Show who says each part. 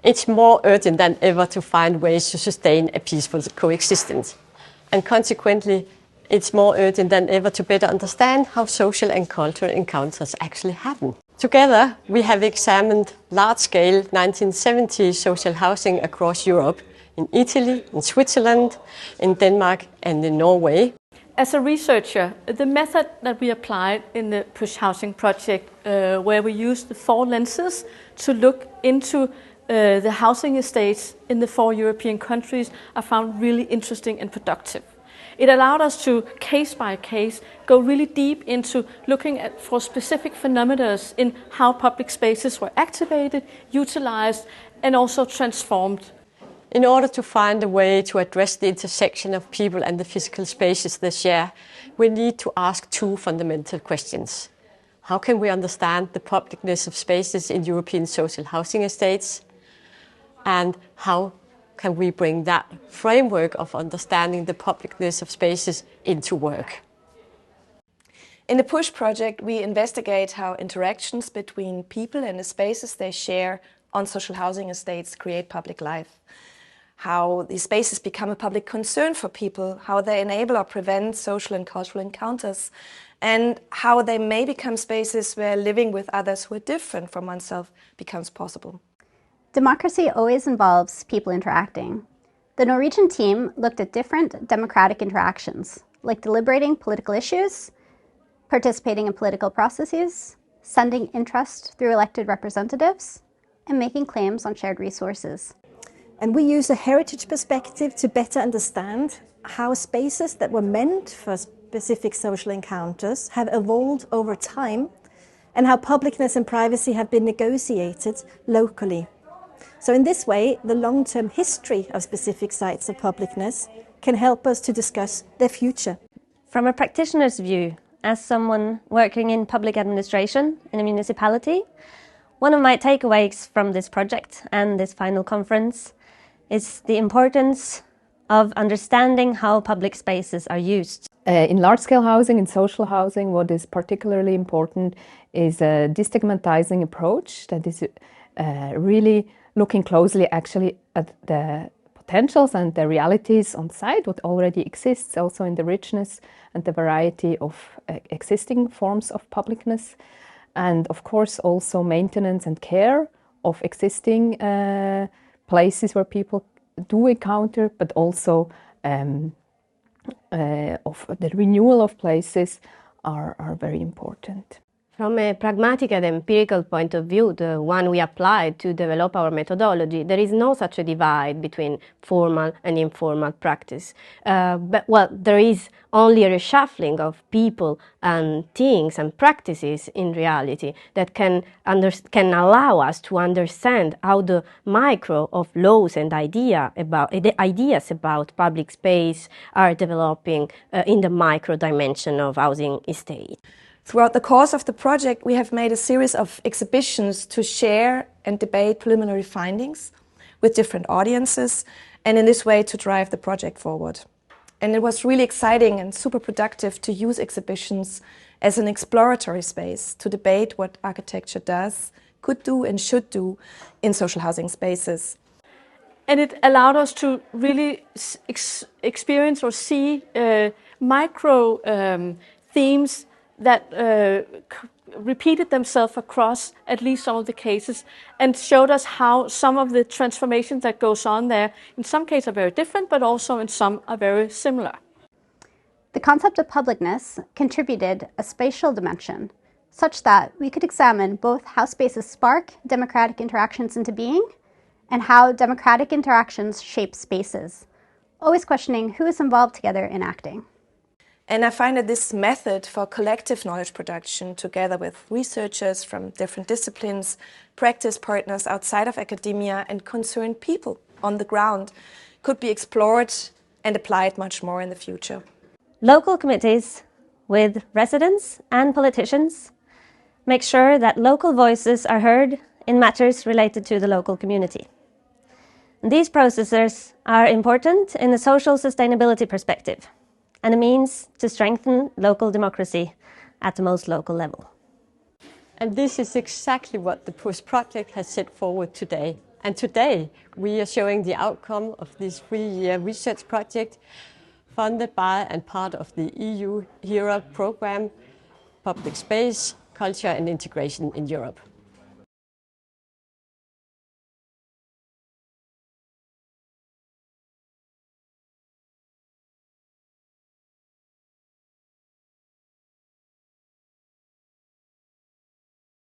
Speaker 1: It's more urgent than ever to find ways to sustain a peaceful coexistence. And consequently, it's more urgent than ever to better understand how social and cultural encounters actually happen. Together, we have examined large-scale 1970s social housing across Europe, in Italy, in Switzerland, in Denmark and in Norway.
Speaker 2: As a researcher, the method that we applied in the Push Housing project, where we used the 4 lenses to look into the housing estates in the 4 European countries, I found really interesting and productive. It allowed us to, case by case, go really deep into looking for specific phenomena in how public spaces were activated, utilized, and also transformed.
Speaker 1: In order to find a way to address the intersection of people and the physical spaces they share, we need to ask 2 fundamental questions. How can we understand the publicness of spaces in European social housing estates? And how can we bring that framework of understanding the publicness of spaces into work?
Speaker 3: In the PUSH project, we investigate how interactions between people and the spaces they share on social housing estates create public life, how these spaces become a public concern for people, how they enable or prevent social and cultural encounters, and how they may become spaces where living with others who are different from oneself becomes possible.
Speaker 4: Democracy always involves people interacting. The Norwegian team looked at different democratic interactions, like deliberating political issues, participating in political processes, sending interest through elected representatives, and making claims on shared resources.
Speaker 5: And we use a heritage perspective to better understand how spaces that were meant for specific social encounters have evolved over time, and how publicness and privacy have been negotiated locally. So in this way, the long-term history of specific sites of publicness can help us to discuss their future.
Speaker 6: From a practitioner's view, as someone working in public administration in a municipality, one of my takeaways from this project and this final conference is the importance of understanding how public spaces are used.
Speaker 7: In large-scale housing, in social housing, what is particularly important is a destigmatizing approach that is really looking closely actually at the potentials and the realities on site, what already exists, also in the richness and the variety of existing forms of publicness. And of course also maintenance and care of existing places where people do encounter, but also of the renewal of places are very important.
Speaker 8: From a pragmatic and empirical point of view, the one we applied to develop our methodology, there is no such a divide between formal and informal practice. There is only a reshuffling of people and things and practices in reality that can allow us to understand how the micro of laws and ideas about public space are developing in the micro dimension of housing estate.
Speaker 3: Throughout the course of the project, we have made a series of exhibitions to share and debate preliminary findings with different audiences, and in this way to drive the project forward. And it was really exciting and super productive to use exhibitions as an exploratory space to debate what architecture does, could do and should do in social housing spaces.
Speaker 2: And it allowed us to really experience or see micro themes that repeated themselves across at least some of the cases, and showed us how some of the transformations that goes on there in some cases are very different, but also in some are very similar.
Speaker 4: The concept of publicness contributed a spatial dimension, such that we could examine both how spaces spark democratic interactions into being and how democratic interactions shape spaces, always questioning who is involved together in acting.
Speaker 3: And I find that this method for collective knowledge production, together with researchers from different disciplines, practice partners outside of academia and concerned people on the ground, could be explored and applied much more in the future.
Speaker 6: Local committees with residents and politicians make sure that local voices are heard in matters related to the local community. These processes are important in a social sustainability perspective, and a means to strengthen local democracy at the most local level.
Speaker 1: And this is exactly what the PUSH project has set forward today, And today we are showing the outcome of this 3-year research project funded by and part of the EU HERA program, Public Space, Culture and Integration in Europe.